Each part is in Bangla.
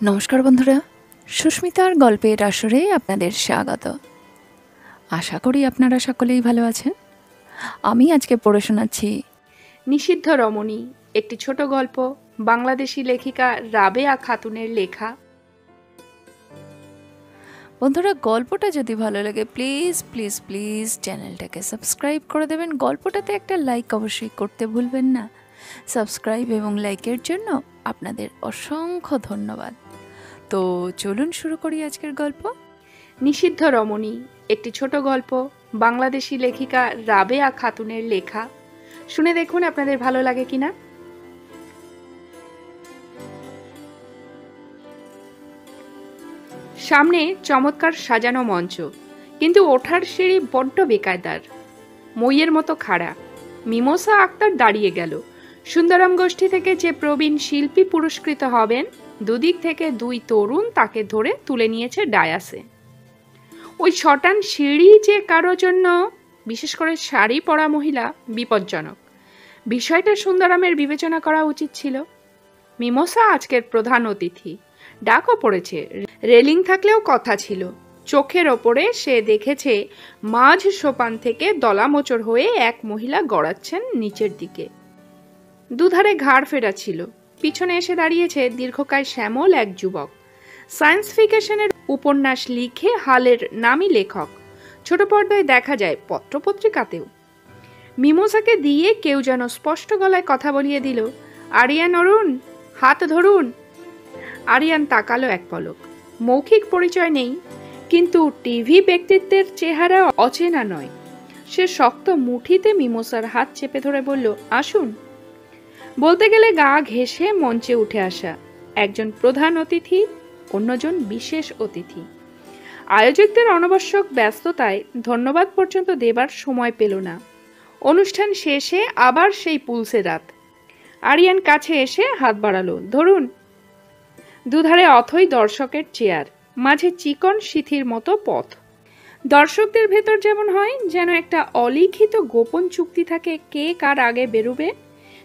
নমস্কার বন্ধুরা, সুস্মিতার গল্পের আসরে আপনাদের স্বাগত। আশা করি আপনারা সকলেই ভালো আছেন। আমি আজকে পড়ে শোনাচ্ছি নিষিদ্ধ রমণী, একটি ছোট গল্প, বাংলাদেশি লেখিকা রাবেয়া খাতুনের লেখা। বন্ধুরা, গল্পটা যদি ভালো লাগে প্লিজ প্লিজ প্লিজ চ্যানেলটাকে সাবস্ক্রাইব করে দেবেন। গল্পটাতে একটা লাইক অবশ্যই করতে ভুলবেন না। সাবস্ক্রাইব এবং লাইকের জন্য আপনাদের অসংখ্য ধন্যবাদ। তো চলুন শুরু করি আজকের গল্প। নিষিদ্ধ রমণী, একটি ছোট গল্প, বাংলাদেশি লেখিকা রাবেয়া খাতুনের লেখা। শুনে দেখুন আপনাদের ভালো লাগে কিনা। সামনে চমৎকার সাজানো মঞ্চ, কিন্তু ওঠার সিঁড়ি বড্ড বেকায়দার, মইয়ের মতো খাড়া। মিমোসা আক্তার দাঁড়িয়ে গেল। সুন্দরম গোষ্ঠী থেকে যে প্রবীণ শিল্পী পুরস্কৃত হবেন, দুদিক থেকে দুই তরুণ তাকে ধরে তুলে নিয়েছে ডায়াসে। ওই শটান সিঁড়ি যে কারো জন্য, বিশেষ করে শাড়ি পরা মহিলা, বিপজ্জনক। বিষয়টা সুন্দরমের বিবেচনা করা উচিত ছিল। মিমোসা আজকের প্রধান অতিথি, ডাকও পড়েছে। রেলিং থাকলেও কথা ছিল। চোখের ওপরে সে দেখেছে মাঝ সোপান থেকে দলামোচড় হয়ে এক মহিলা গড়াচ্ছেন নিচের দিকে। দুধারে ঘাড় ফেরা ছিল। পিছনে এসে দাঁড়িয়েছে দীর্ঘকায় শ্যামল এক যুবক। সায়েন্স ফিকশনের উপন্যাস লিখে হালের নামী লেখক। ছোট পর্দায় দেখা যায়, পত্রপত্রিকাতেও। মিমোসাকে দিয়ে কেউ যেন স্পষ্ট গলায় কথা বলিয়ে দিল, আরিয়ান অরুণ, হাত ধরুন। আরিয়ান তাকালো এক পলক। মৌখিক পরিচয় নেই, কিন্তু টিভি ব্যক্তিত্বের চেহারা অচেনা নয়। সে শক্ত মুঠিতে মিমোসার হাত চেপে ধরে বলল, আসুন। বলতে গেলে গা ঘেঁষে মঞ্চে উঠে আসা। একজন প্রধান অতিথি, অন্যজন বিশেষ অতিথি। আয়োজকদের অনাবশ্যক ব্যস্ততায় ধন্যবাদ পর্যন্ত দেবার সময় পেল না। অনুষ্ঠান শেষে আবার সেই পুলসে রাত। আরিয়ান কাছে এসে হাত বাড়ালো, ধরুন। দুধারে অথই দর্শকের চেয়ার, মাঝে চিকন সিথির মতো পথ। দর্শকদের ভেতর যেমন হয়, যেন একটা অলিখিত গোপন চুক্তি থাকে কে কার আগে বেরোবে।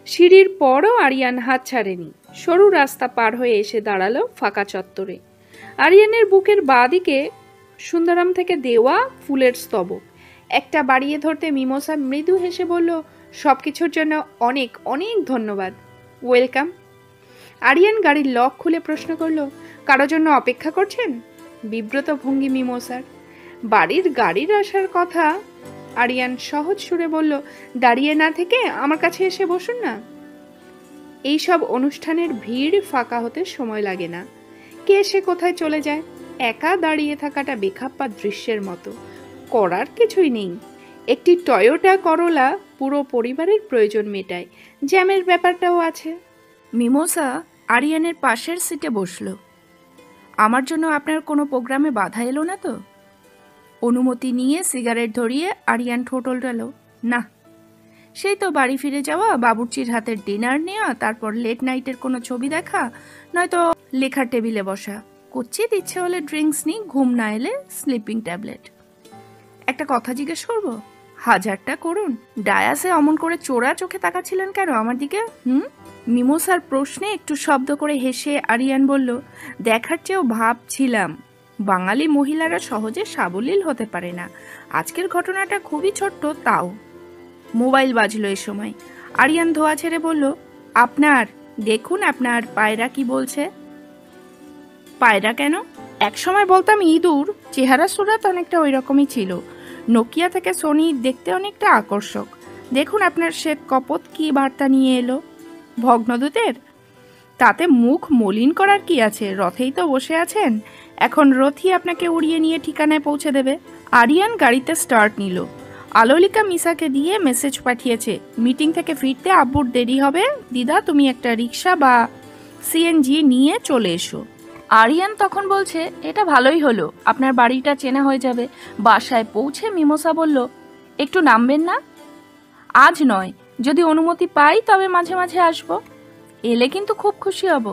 সিঁড়ির পরও আরিয়ান হাত ছাড়েনি। সরু রাস্তা পার হয়ে এসে দাঁড়ালো ফাঁকা চত্বরে। আরিয়ানের বুকের বাঁদিকে সুন্দরম থেকে দেওয়া ফুলের স্তবক। একটা বাড়িয়ে ধরতে মিমোসা মৃদু হেসে বলল, সবকিছুর জন্য অনেক অনেক ধন্যবাদ। ওয়েলকাম। আরিয়ান গাড়ির লক খুলে প্রশ্ন করলো, কারো জন্য অপেক্ষা করছেন? বিব্রত ভঙ্গি মিমোসার। গাড়ির আসার কথা। আরিয়ান সহজ সুরে বলল, দাঁড়িয়ে না থেকে আমার কাছে এসে বসুন না। এইসব অনুষ্ঠানের ভিড় ফাঁকা হতে সময় লাগে না। কে এসে কোথায় চলে যায়। একা দাঁড়িয়ে থাকাটা বেখাপ্পা দৃশ্যের মতো। করার কিছুই নেই। একটি টয়োটা করোলা পুরো পরিবারের প্রয়োজন মেটায়। জ্যামের ব্যাপারটাও আছে। মিমোসা আরিয়ানের পাশের সিটে বসল। আমার জন্য আপনার কোনো প্রোগ্রামে বাধা এলো না তো? অনুমতি নিয়ে সিগারেট ধরিয়ে আরিয়ান ঠোঁট উল্টালো, না। সেই তো বাড়ি ফিরে যাওয়া, বাবুর্চির হাতের ডিনার নেওয়া, তারপর লেট নাইটের কোনো ছবি দেখা, নয়তো লেখার টেবিলে বসা। কুচ্ছিত ইচ্ছে হলে ড্রিঙ্কস নিই, ঘুম না এলে স্লিপিং ট্যাবলেট। একটা কথা জিজ্ঞেস করবো? হাজারটা করুন। ডায়াসে অমন করে চোরা চোখে তাকাচ্ছিলেন কেন আমার দিকে? মিমোসার প্রশ্নে একটু শব্দ করে হেসে আরিয়ান বলল, দেখার চেয়েও ভাবছিলাম বাঙালি মহিলারা সহজে সাবলীল হতে পারে না। আজকের ঘটনাটা খুবই ছোট্ট, তাও। মোবাইল বাজলো এ সময়। আরিয়ান ধোয়া ছেড়ে বলল, আপনার দেখুন আপনার পায়রা কি বলছে। পায়রা কেন? একসময় বলতাম ইঁদুর, চেহারা সুরাত অনেকটা ওই রকমই ছিল। নোকিয়া থেকে সোনি দেখতে অনেকটা আকর্ষক। দেখুন আপনার শ্বেত কপত কি বার্তা নিয়ে এলো। ভগ্নদূতের? তাতে মুখ মলিন করার কি আছে? রথেই তো বসে আছেন। এখন রথই আপনাকে উড়িয়ে নিয়ে ঠিকানায় পৌঁছে দেবে। আরিয়ান গাড়িতে স্টার্ট নিল। আলোলিকা মিসাকে দিয়ে মেসেজ পাঠিয়েছে, মিটিং থেকে ফিরতে আব্বুর দেরি হবে, দিদা তুমি একটা রিক্সা বা সিএনজি নিয়ে চলে এসো। আরিয়ান তখন বলছে, এটা ভালোই হলো, আপনার বাড়িটা চেনা হয়ে যাবে। বাসায় পৌঁছে মিমোসা বলল, একটু নামবেন না? আজ নয়, যদি অনুমতি পাই তবে মাঝে মাঝে আসবো। এলে কিন্তু খুব খুশি হব।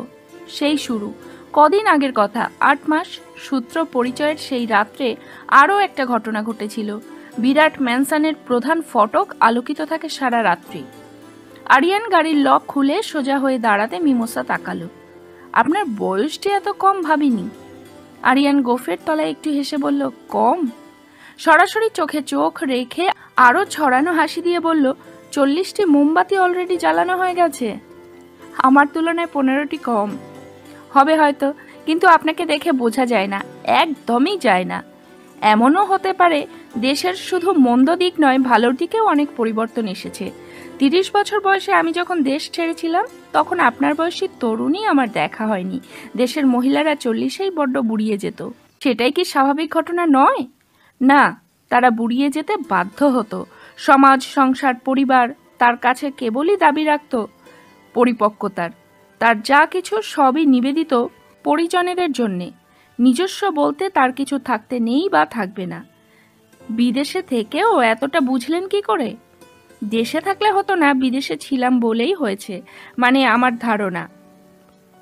সেই শুরু। কদিন আগের কথা, 8 মাস। সূত্র পরিচয়ের সেই রাত্রে আরও একটা ঘটনা ঘটেছিল। বিরাট ম্যানসনের প্রধান ফটক আলোকিত থাকে সারা রাত্রি। আরিয়ান গাড়ির লক খুলে সোজা হয়ে দাঁড়াতে মিমোসা তাকালো। আপনার বয়সটি এত কম ভাবিনি। আরিয়ান গোফের তলায় একটু হেসে বলল, কম? সরাসরি চোখে চোখ রেখে আরো ছড়ানো হাসি দিয়ে বলল, 40টি মোমবাতি অলরেডি জ্বালানো হয়ে গেছে। আমার তুলনায় 15টি কম হবে হয়তো, কিন্তু আপনাকে দেখে বোঝা যায় না, একদমই যায় না। এমনও হতে পারে দেশের শুধু মন্দ দিক নয়, ভালোর দিকেও অনেক পরিবর্তন এসেছে। 30 বছর বয়সে আমি যখন দেশ ছেড়েছিলাম তখন আপনার বয়সী তরুণী আমার দেখা হয়নি। দেশের মহিলারা 40-এই বড্ড বুড়িয়ে যেত। সেটাই কি স্বাভাবিক ঘটনা নয়? না, তারা বুড়িয়ে যেতে বাধ্য হতো। সমাজ, সংসার, পরিবার তার কাছে কেবলই দাবি রাখত পরিপক্কতার। তার যা কিছু সবই নিবেদিত পরিজনেদের জন্যে। নিজস্ব বলতে তার কিছু থাকতে নেই বা থাকবে না। বিদেশে থেকেও এতটা বুঝলেন কি করে? দেশে থাকলে হতো না, বিদেশে ছিলাম বলেই হয়েছে, মানে আমার ধারণা।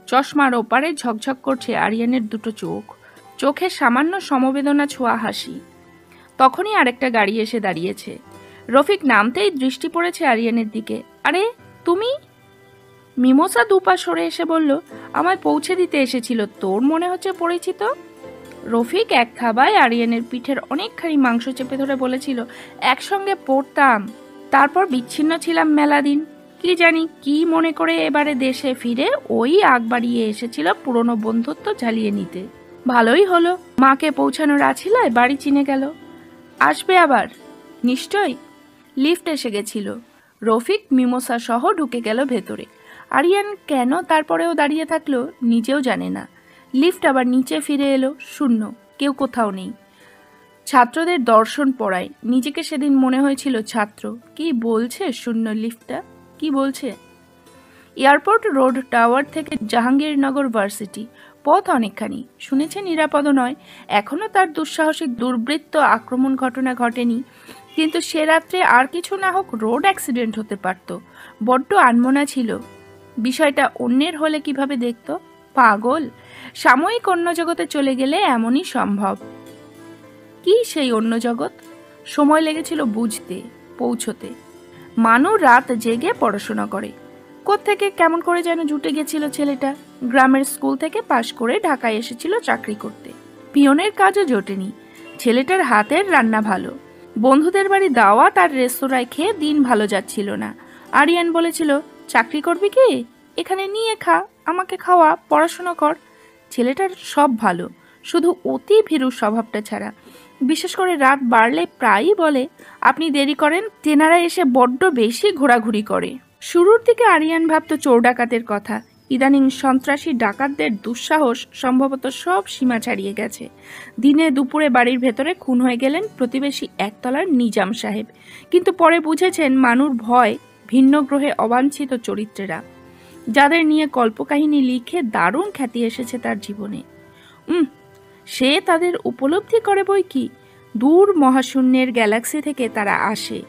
চশমার ওপারে ঝকঝক করছে আরিয়ানের দুটো চোখ, চোখে সামান্য সমবেদনা ছোঁয়া হাসি। তখনই আরেকটা গাড়ি এসে দাঁড়িয়েছে। রফিক নামতেই দৃষ্টি পড়েছে আরিয়ানের দিকে। আরে তুমি? মিমোসা দুপা সরে এসে বলল, আমায় পৌঁছে দিতে এসেছিল, তোর মনে হচ্ছে পরিচিত। রফিক এক থাবায় আরিয়ানের পিঠের অনেকখানি মাংস চেপে ধরে বলেছিল, একসঙ্গে পড়তাম, তারপর বিচ্ছিন্ন ছিলাম মেলা দিন। কি জানি কি মনে করে এবারে দেশে ফিরে ওই আগ বাড়িয়ে এসেছিল পুরনো বন্ধুত্ব ঝালিয়ে নিতে। ভালোই হলো, মাকে পৌঁছানোর আছিলায় বাড়ি চিনে গেল। আসবে আবার নিশ্চয়। লিফট এসে গেছিল। রফিক মিমোসা সহ ঢুকে গেল ভেতরে। আরিয়ান কেন তারপরেও দাঁড়িয়ে থাকলো নিজেও জানে না। লিফট আবার নিচে ফিরে এলো, শূন্য, কেউ কোথাও নেই। ছাত্রদের দর্শন পড়ায় নিজেকে সেদিন মনে হয়েছিল ছাত্র। কি বলছে শূন্য লিফটটা, কি বলছে? এয়ারপোর্ট রোড টাওয়ার থেকে জাহাঙ্গীরনগর ভার্সিটি পথ অনেকখানি। শুনেছে নিরাপদ নয়, এখনো তার দুঃসাহসিক দুর্বৃত্ত আক্রমণ ঘটনা ঘটেনি, কিন্তু সে রাত্রে আর কিছু না হোক রোড অ্যাক্সিডেন্ট হতে পারত। বড্ড আনমনা ছিল। বিষয়টা অন্যের হলে কিভাবে দেখত? পাগল। সাময়িক অন্য জগতে চলে গেলে এমনই সম্ভব। কি সেই অন্য জগৎ? সময় লেগেছিল বুঝতে, পৌঁছতে। মানু রাত জেগে পড়াশোনা করে। কোত্থেকে কেমন করে যেন জুটে গেছিল ছেলেটা। গ্রামের স্কুল থেকে পাশ করে ঢাকায় এসেছিল চাকরি করতে। পিয়নের কাজও জোটেনি। ছেলেটার হাতের রান্না ভালো। বন্ধুদের বাড়ি দাওয়াত আর রেস্তোরাঁয় খেয়ে দিন ভালো যাচ্ছিল না। আরিয়ান বলেছিল, চাকরি করবি কি? এখানে নিয়ে খা, আমাকে খাওয়া, পড়াশোনা কর। ছেলেটার সব ভালো, শুধু অতি ভীরু স্বভাবটা ছাড়া। বিশেষ করে রাত বাড়লে প্রায়ই বলে, আপনি দেরি করেন, তেনারা এসে বড্ড বেশি ঘোরাঘুরি করে। শুরুর দিকে আরিয়ান ভাবত চোর ডাকাতের কথা। ইদানিং সন্ত্রাসী ডাকাতদের দুঃসাহস সম্ভবত সব সীমা ছাড়িয়ে গেছে। দিনে দুপুরে বাড়ির ভেতরে খুন হয়ে গেলেন প্রতিবেশী একতলার নিজাম সাহেব, কিন্তু পরে বুঝেছেন মানুর ভয় ভিন্ন গ্রহে অবাঞ্ছিত চরিত্রেরা, যাদের নিয়ে কল্পকাহিনী লিখে দারুণ খ্যাতি এসেছে তার জীবনে। সে তাদের উপলব্ধি করে বই কি, দূর মহাশূন্যের গ্যালাক্সি থেকে তারা আসে।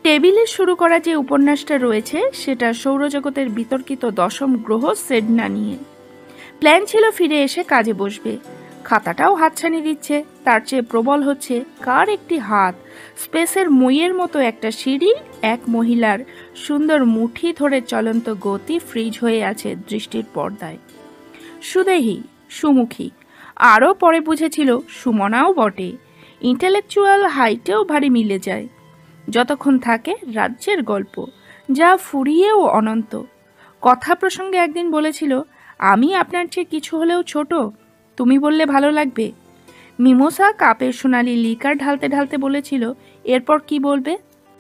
টেবিলে শুরু করা যে উপন্যাসটা রয়েছে সেটা সৌরজগতের বিতর্কিত 10ম গ্রহ সেডনা নিয়ে। প্ল্যান ছিল ফিরে এসে কাজে বসবে। খাতাটাও হাতছানি দিচ্ছে, তার চেয়ে প্রবল হচ্ছে কার একটি হাত স্পেসের মইয়ের মতো একটা সিঁড়ি, এক মহিলার সুন্দর মুঠি ধরে চলন্ত গতি ফ্রিজ হয়ে আছে দৃষ্টির পর্দায়। সুদেহী, সুমুখী, আরও পরে বুঝেছিল সুমনাও বটে। ইন্টেলেকচুয়াল হাইটেও ভারী মিলে যায়। যতক্ষণ থাকে রাজ্যের গল্প, যা ফুরিয়েও অনন্ত। কথা প্রসঙ্গে একদিন বলেছিল, আমি আপনার চেয়ে কিছু হলেও ছোট, তুমি বললে ভালো লাগবে। মিমোসা কাপে সোনালি লিকার ঢালতে ঢালতে বলেছিল, এরপর কি বলবে?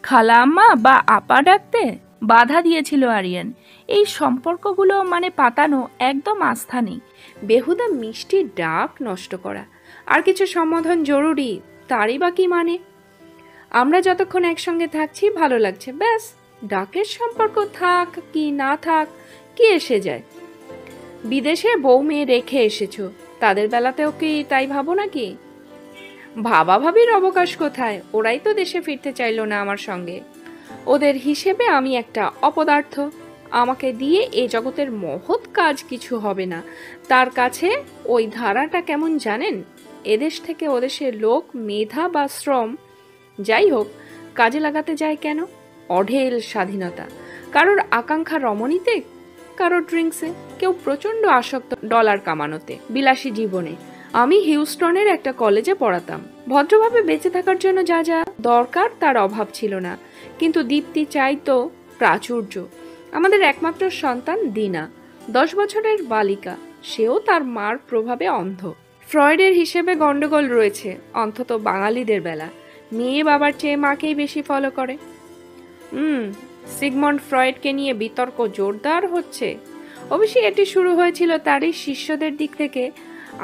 খালা আম্মা বা আপা ডাকতে বাধা দিয়েছিল আরিয়ান। এই সম্পর্কগুলো মানে পাতানো, একদম আস্থা নেই। বেহুদা মিষ্টি ডাক নষ্ট করা, আর কিছু সম্বোধন জরুরি, তারই বা কি মানে? আমরা যতক্ষণ একসঙ্গে থাকছি ভালো লাগছে, ব্যাস। ডাকের সম্পর্ক থাক কি না থাক, কি এসে যায়? বিদেশে বউ মেয়ে রেখে এসেছো, তাদের বেলাতেও কি তাই ভাবো নাকি? ভাবা ভাবির অবকাশ কোথায়? ওরাই তো দেশে ফিরতে চাইলো না আমার সঙ্গে। ওদের হিসেবে আমি একটা অপদার্থ। আমাকে দিয়ে এ জগতের মহৎ কাজ কিছু হবে না। তার কাছে ওই ধারাটা কেমন জানেন? এদেশ থেকে ওদেশের লোক মেধা বা শ্রম যাই হোক কাজে লাগাতে যায় কেন? অঢেল স্বাধীনতা। কারোর আকাঙ্ক্ষা রমণীতে, কারো ড্রিঙ্কসে, কেউ প্রচণ্ড আসক্ত ডলার কামানোতে, বিলাসী জীবনে। আমি হিউস্টনের একটা কলেজে পড়াতাম। ভদ্রভাবে বেঁচে থাকার জন্য যা যা দরকার তার অভাব ছিল না, কিন্তু দীপ্তি চাইতো প্রাচুর্য। আমাদের একমাত্র সন্তান দিনা, 10 বছরের বালিকা, সেও তার মার প্রভাবে অন্ধ। ফ্রয়েডের হিসেবে গন্ডগোল রয়েছে, অন্তত বাঙালিদের বেলা। মেয়ে বাবার চেয়ে মাকেই বেশি ফলো করে। সিগমন্ড ফ্রয়েডকে নিয়ে বিতর্ক জোরদার হচ্ছে। অবশ্যই এটি শুরু হয়েছিল তারই শিষ্যদের দিক থেকে।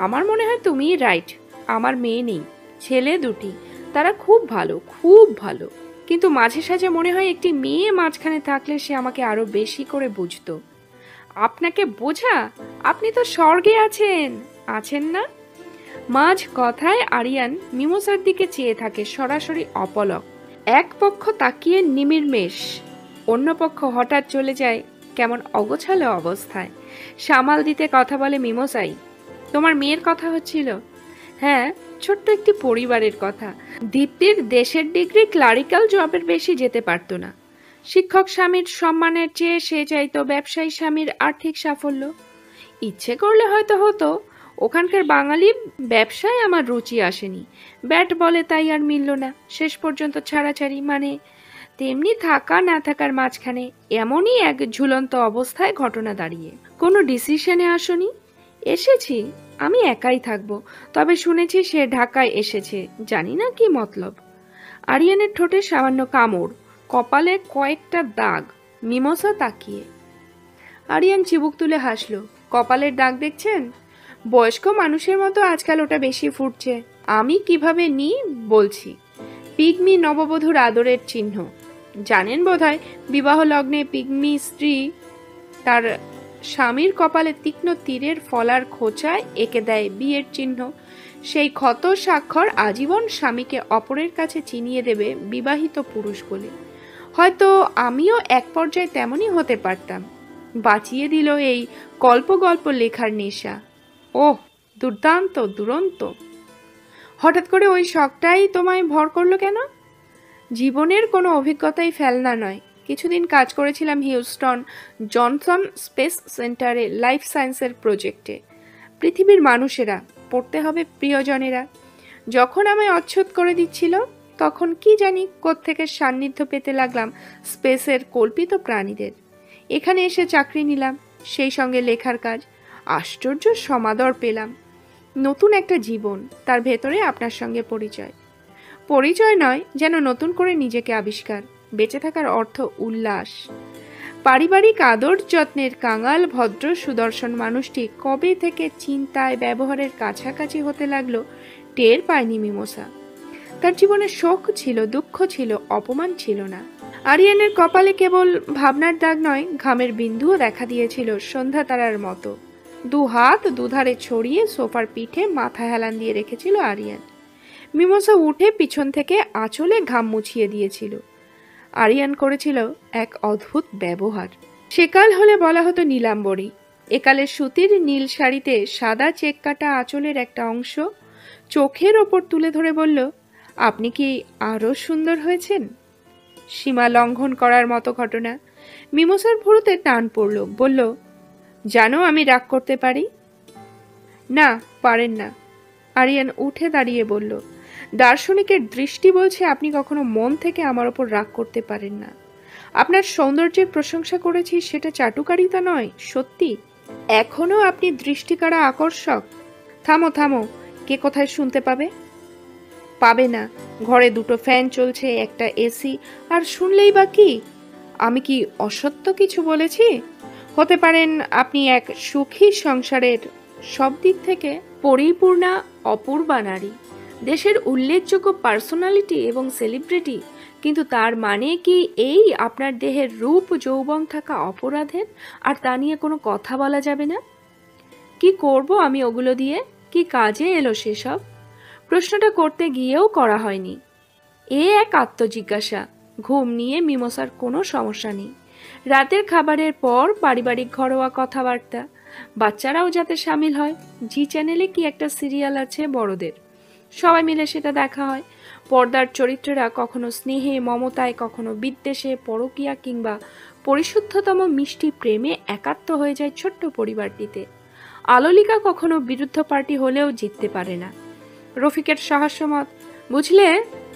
আমার মনে হয় তুমিই রাইট। আমার মেয়ে নেই, ছেলে দুটি, তারা খুব ভালো, খুব ভালো। কিন্তু মাঝে সাঝে মনে হয় একটি মেয়ে মাঝখানে থাকলে সে আমাকে আরো বেশি করে বুঝতো। আপনাকে বোঝা? আপনি তো স্বর্গে আছেন, আছেন না? মাঝ কথায় আরিয়ান মিমোসার দিকে চেয়ে থাকে, সরাসরি অপলক। এক পক্ষ তাকিয়ে নির্নিমেষ, অন্য পক্ষ হঠাৎ চলে যায় কেমন অগোছালো অবস্থায়। সামাল দিতে কথা বলে মিমোসাই। তোমার মেয়ের কথা হচ্ছিল? হ্যাঁ, ছোট্ট একটি পরিবারের কথা। দীপ্তির দেশের ডিগ্রি ক্লারিক্যাল জবের বেশি যেতে পারতো না। শিক্ষক স্বামীর সম্মানের চেয়ে সে চাইতো ব্যবসায়ী স্বামীর আর্থিক সাফল্য। ইচ্ছে করলে হয়তো হতো। ওখানকার বাঙালি ব্যবসায় আমার রুচি আসেনি। ব্যাট বলে তাই আর মিলল না। শেষ পর্যন্ত ছাড়াছাড়ি, মানে তেমনি থাকা না থাকার মাঝখানে এমনই এক ঝুলন্ত অবস্থায় ঘটনা দাঁড়িয়ে। কোনো ডিসিশনে আসনি? এসেছি, আমি একাই থাকবো। তবে শুনেছি সে ঢাকায় এসেছে, জানি না কি মতলব। আরিয়ানের ঠোঁটে সামান্য কামড়, কপালে কয়েকটা দাগ। মিমোসা তাকিয়ে। আরিয়ান চিবুক তুলে হাসলো। কপালের দাগ দেখছেন? বয়স্ক মানুষের মতো আজকাল ওটা বেশি ফুটছে। আমি কিভাবে নিই বলছি। পিগমি নববধূর আদরের চিহ্ন। জানেন বোধহয়, বিবাহ লগ্নে পিগমি স্ত্রী তার স্বামীর কপালে তীক্ষ্ণ তীরের ফলার খোঁচায় এঁকে দেয় বিয়ের চিহ্ন। সেই ক্ষত স্বাক্ষর আজীবন স্বামীকে অপরের কাছে চিনিয়ে দেবে বিবাহিত পুরুষ বলে। হয়তো আমিও এক পর্যায়ে তেমনই হতে পারতাম। বাঁচিয়ে দিল এই গল্প গল্প লেখার নেশা। ওহ, দুর্দান্ত, দুরন্ত। হঠাৎ করে ওই শখটাই তোমায় ভর করলো কেন? জীবনের কোনো অভিজ্ঞতাই ফেলনা নয়। কিছুদিন কাজ করেছিলাম হিউস্টন জনসন স্পেস সেন্টারে লাইফ সায়েন্সের প্রজেক্টে। পৃথিবীর মানুষেরা, পড়তে হবে প্রিয়জনেরা। যখন আমায় অচ্ছুত করে দিচ্ছিল, তখন কি জানি কোত্থেকে সান্নিধ্য পেতে লাগলাম স্পেসের কল্পিত প্রাণীদের। এখানে এসে চাকরি নিলাম, সেই সঙ্গে লেখার কাজ। আশ্চর্য সমাদর পেলাম। নতুন একটা জীবন, তার ভেতরে আপনার সঙ্গে পরিচয়। পরিচয় নয়, যেন নতুন করে নিজেকে আবিষ্কার। বেঁচে থাকার অর্থ উল্লাস। পারিবারিক আদর যত্নের কাঙাল ভদ্র সুদর্শন মানুষটি কবে থেকে চিন্তায় ব্যবহারের কাছাকাছি হতে লাগলো টের পায়নি মিমোসা। তার জীবনে শোক ছিল, দুঃখ ছিল, অপমান ছিল না। আরিয়ানের কপালে কেবল ভাবনার দাগ নয়, ঘামের বিন্দুও দেখা দিয়েছিল সন্ধ্যা তারার মতো। 2 হাত দুধারে ছড়িয়ে সোফার পিঠে মাথা হেলান দিয়ে রেখেছিল আরিয়ান। মিমোসা উঠে পিছন থেকে আঁচলে ঘাম মুছিয়ে দিয়েছিল। আরিয়ান করেছিল এক অদ্ভুত ব্যবহার। সেকাল হলে বলা হতো নীলাম্বরী। একালে সুতির নীল শাড়িতে সাদা চেক কাটা আঁচলের একটা অংশ চোখের ওপর তুলে ধরে বলল, আপনি কি আরো সুন্দর হয়েছেন? সীমা লঙ্ঘন করার মতো ঘটনা। মিমোসার ভুরুতে টান পড়ল। বলল, জানো আমি রাগ করতে পারি? না, পারেন না। আরিয়ান উঠে দাঁড়িয়ে বলল, দার্শনিকের দৃষ্টি বলছে আপনি কখনো মন থেকে আমার ওপর রাগ করতে পারেন না। আপনার সৌন্দর্যের প্রশংসা করেছি, সেটা চাটুকারিতা নয়, সত্যি। এখনো আপনি দৃষ্টিকাড়া আকর্ষক। থামো থামো, কে কোথায় শুনতে পাবে? পাবে না। ঘরে 2টো ফ্যান চলছে, একটা এসি, আর শুনলেই বা কি? আমি কি অসত্য কিছু বলেছি? হতে পারেন আপনি এক সুখী সংসারের সব দিক থেকে পরিপূর্ণা অপূর্বা নারী, দেশের উল্লেখযোগ্য পার্সোনালিটি এবং সেলিব্রিটি, কিন্তু তার মানে কি এই আপনার দেহের রূপ যৌবন থাকা অপরাধের, আর তা নিয়ে কোনো কথা বলা যাবে না? কি করব আমি ওগুলো দিয়ে? কি কাজে এলো সেসব? প্রশ্নটা করতে গিয়েও করা হয়নি। এক আত্মজিজ্ঞাসা। ঘুম নিয়ে মিমোসার কোনো সমস্যা নেই। রাতের খাবারের পর পারিবারিক ঘরোয়া কথাবার্তা, বাচ্চারাও যাতে সামিল হয়। জি চ্যানেলে কি একটা সিরিয়াল আছে বড়দের, সবাই মিলে সেটা দেখা হয়। পর্দার চরিত্ররা কখনো স্নেহে মমতায়, কখনো বিদ্বেষে, পরকীয়া কিংবা পরিশুদ্ধতম মিষ্টি প্রেমে একাত্ম হয়ে যায় ছোট্ট পরিবারটিতে। আলোলিকা কখনো বিরুদ্ধ পার্টি হলেও জিততে পারে না। রফিকের সহাস্যমত, বুঝলে,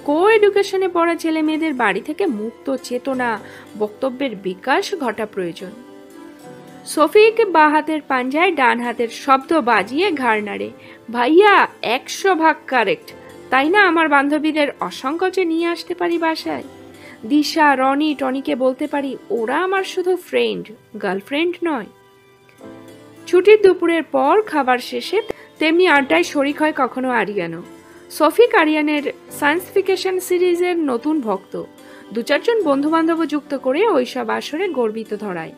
কো এডুকেশনে পড়া ছেলে মেয়েদের বাড়ি থেকে মুক্ত চেতনা বক্তব্যের বিকাশ ঘটা প্রয়োজন। শফিক বা হাতের পাঞ্জায় ডান হাতের শব্দ বাজিয়ে ঘাড় নাড়ে। ভাইয়া 100% কারেক্ট, তাই না আমার বান্ধবীদের অসংকোচে নিয়ে আসতে পারি বাসায়। দিশা, রনি, টনিকে বলতে পারি ওরা আমার শুধু ফ্রেন্ড, গার্লফ্রেন্ড নয়। ছুটির দুপুরের পর খাবার শেষে তেমনি আড্ডায় শরিক হয় কখনো আরিয়ানও। শফিক আরিয়ানের সায়েন্স ফিকশন সিরিজের নতুন ভক্ত। 2-4 জন বন্ধু বান্ধব যুক্ত করে ওইসব আসরে গর্বিত ধরায়।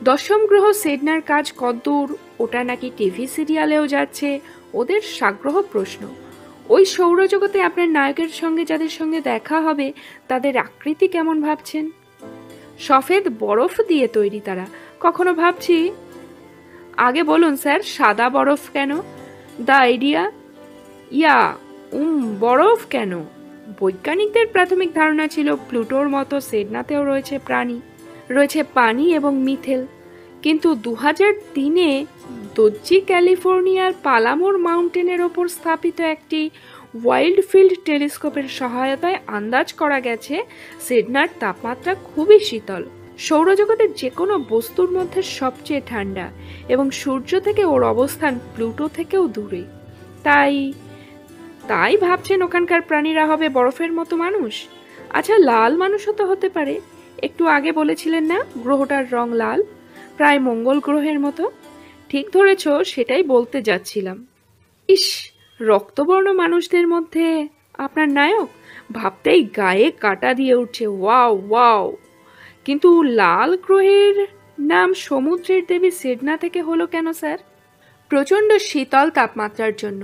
10ম গ্রহ সেডনার কাজ কদ্দূর, ওটা নাকি টিভি সিরিয়ালেও যাচ্ছে, ওদের সাগ্রহ প্রশ্ন। ওই সৌরজগতে আপনার নায়কের সঙ্গে যাদের সঙ্গে দেখা হবে তাদের আকৃতি কেমন ভাবছেন? সফেদ বরফ দিয়ে তৈরি তারা। কখনো ভাবছি, আগে বলুন স্যার, সাদা বরফ কেন? দ্য আইডিয়া, বরফ কেন? বৈজ্ঞানিকদের প্রাথমিক ধারণা ছিল প্লুটোর মতো সেডনাতেও রয়েছে প্রাণী, রয়েছে পানি এবং মিথেল। কিন্তু 2003-এ দজ্জি ক্যালিফোর্নিয়ার পালামোর মাউন্টেনের ওপর স্থাপিত একটি ওয়াইল্ড ফিল্ড টেলিস্কোপের সহায়তায় আন্দাজ করা গেছে সেডনার তাপমাত্রা খুবই শীতল, সৌরজগতের যে কোনো বস্তুর মধ্যে সবচেয়ে ঠান্ডা, এবং সূর্য থেকে ওর অবস্থান প্লুটো থেকেও দূরে। তাই ভাবছেন ওখানকার প্রাণীরা হবে বরফের মতো মানুষ। আচ্ছা, লাল মানুষও তো হতে পারে। একটু আগে বলেছিলেন না গ্রহটার রং লাল, প্রায় মঙ্গল গ্রহের মতো? ঠিক ধরেছ, সেটাই বলতে যাচ্ছিলাম। ইস, রক্তবর্ণ মানুষদের মধ্যে আপনার নায়ক, ভাবতেই গায়ে কাটা দিয়ে উঠছে। Wow wow! কিন্তু লাল গ্রহের নাম সমুদ্রের দেবী সেডনা থেকে হলো কেন স্যার? প্রচণ্ড শীতল তাপমাত্রার জন্য।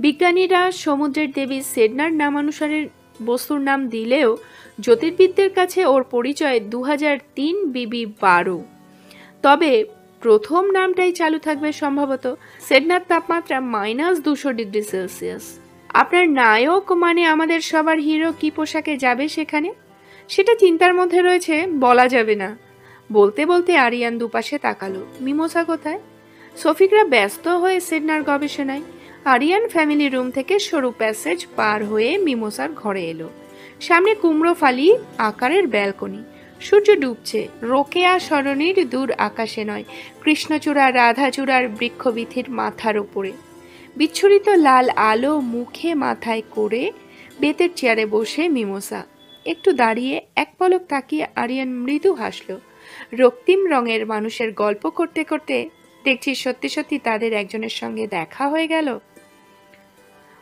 বিজ্ঞানীরা সমুদ্রের দেবী সেডনার নামানুসারে বস্তুর নাম দিলেও জ্যোতির্বিদদের কাছে ওর পরিচয় 2003 BB 12। তবে প্রথম নামটাই চালু থাকবে সম্ভবত। সেডনার তাপমাত্রা -200 ডিগ্রি সেলসিয়াস। আপনার নায়ক মানে আমাদের সবার হিরো কি পোশাকে যাবে সেখানে, সেটা চিন্তার মধ্যে রয়েছে, বলা যাবে না। বলতে বলতে আরিয়ান দুপাশে তাকালো। মিমোসা কোথায়? শফিকরা ব্যস্ত হয়ে সেডনার গবেষণায়। আরিয়ান ফ্যামিলি রুম থেকে সরু প্যাসেজ পার হয়ে মিমোসার ঘরে এলো। সামনে কুমড়ো ফালি আকারের ব্যালকনি। সূর্য ডুবছে, রোকেয়া সরণির দূর আকাশে নয়, কৃষ্ণচূড়া রাধাচূড়ার বৃক্ষবিথির মাথার ওপরে। বিচ্ছুরিত লাল আলো মুখে মাথায় করে বেতের চেয়ারে বসে মিমোসা। একটু দাঁড়িয়ে এক পলক তাকিয়ে আরিয়ান মৃদু হাসল। রক্তিম রঙের মানুষের গল্প করতে করতে দেখছি সত্যি সত্যি তাদের একজনের সঙ্গে দেখা হয়ে গেল।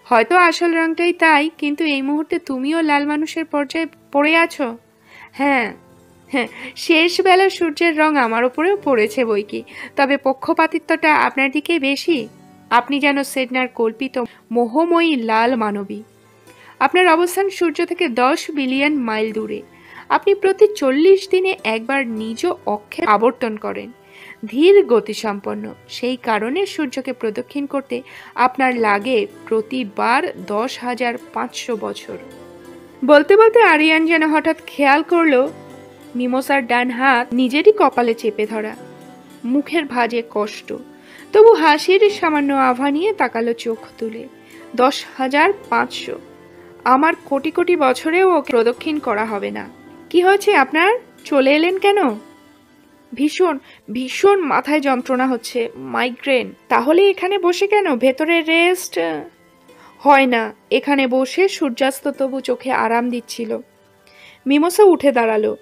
হয়তো আসল রংটাই তাই, কিন্তু এই মুহূর্তে তুমিও লাল মানুষের পর্যায়ে পড়ে আছো। হ্যাঁ, শেষ বেলা সূর্যের রং আমার উপরেও পড়েছে বইকি, তবে পক্ষপাতিত্বটা আপনার দিকে বেশি। আপনি যেন সেডনার কল্পিত মোহময়ী লাল মানবী। আপনার অবস্থান সূর্য থেকে 10 বিলিয়ন মাইল দূরে। আপনি প্রতি 40 দিনে একবার নিজ অক্ষে আবর্তন করেন। ধীর গতিসম্পন্ন, সেই কারণে সূর্যকে প্রদক্ষিণ করতে আপনার লাগে প্রতিবার 10,500 বছর। বলতে বলতে আরিয়ান যেন হঠাৎ খেয়াল করলো মিমোসার ডান হাত নিজেরই কপালে চেপে ধরা। মুখের ভাঁজে কষ্ট, তবু হাসির সামান্য আভা নিয়ে তাকালো চোখ তুলে। 10,500! আমার কোটি কোটি বছরেও ওকে প্রদক্ষিণ করা হবে না। কি হয়েছে আপনার? চলে এলেন কেন? ভীষণ ভীষণ মাথায় যন্ত্রণা হচ্ছে, মাইগ্রেন। তাহলে এখানে বসে কেন? ভেতরে রেস্ট হয় না? এখানে বসে সূর্যাস্ত তবু চোখে আরাম দিচ্ছিল। মিমোসা উঠে দাঁড়ালো।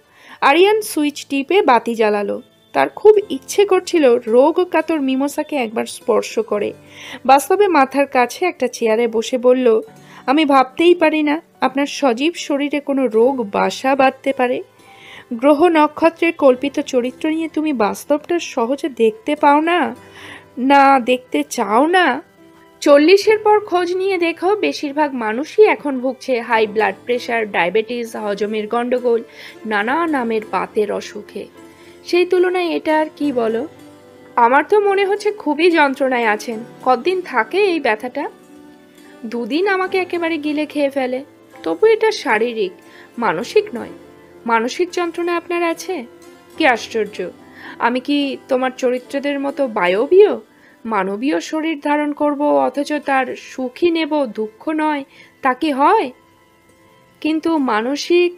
আরিয়ান সুইচ টিপে বাতি জ্বালালো। তার খুব ইচ্ছে করছিল রোগ কাতর মিমোসাকে একবার স্পর্শ করে। বাস্তবে মাথার কাছে একটা চেয়ারে বসে বলল, আমি ভাবতেই পারি না আপনার সজীব শরীরে কোনো রোগ বাসা বাঁধতে পারে। গ্রহ নক্ষত্রের কল্পিত চরিত্র নিয়ে তুমি বাস্তবটা সহজে দেখতে পাও না, না দেখতে চাও না। 40-এর পর খোঁজ নিয়ে দেখো, বেশিরভাগ মানুষই এখন ভুগছে হাই ব্লাড প্রেশার, ডায়াবেটিস, হজমের গন্ডগোল, নানা নামের বাতের অসুখে। সেই তুলনায় এটা আর কি বলো? আমার তো মনে হচ্ছে খুবই যন্ত্রণায় আছেন। কতদিন থাকে এই ব্যথাটা? 2 দিন আমাকে একেবারে গিলে খেয়ে ফেলে। তবু এটা শারীরিক, মানসিক নয়। মানসিক যন্ত্রণা আপনার আছে? কি আশ্চর্য, আমি কি তোমার চরিত্রদের মতো বায়বীয় মানবীয় শরীর ধারণ করব অথচ তার সুখই নেব, দুঃখ নয়, তা কি হয়? কিন্তু মানসিক,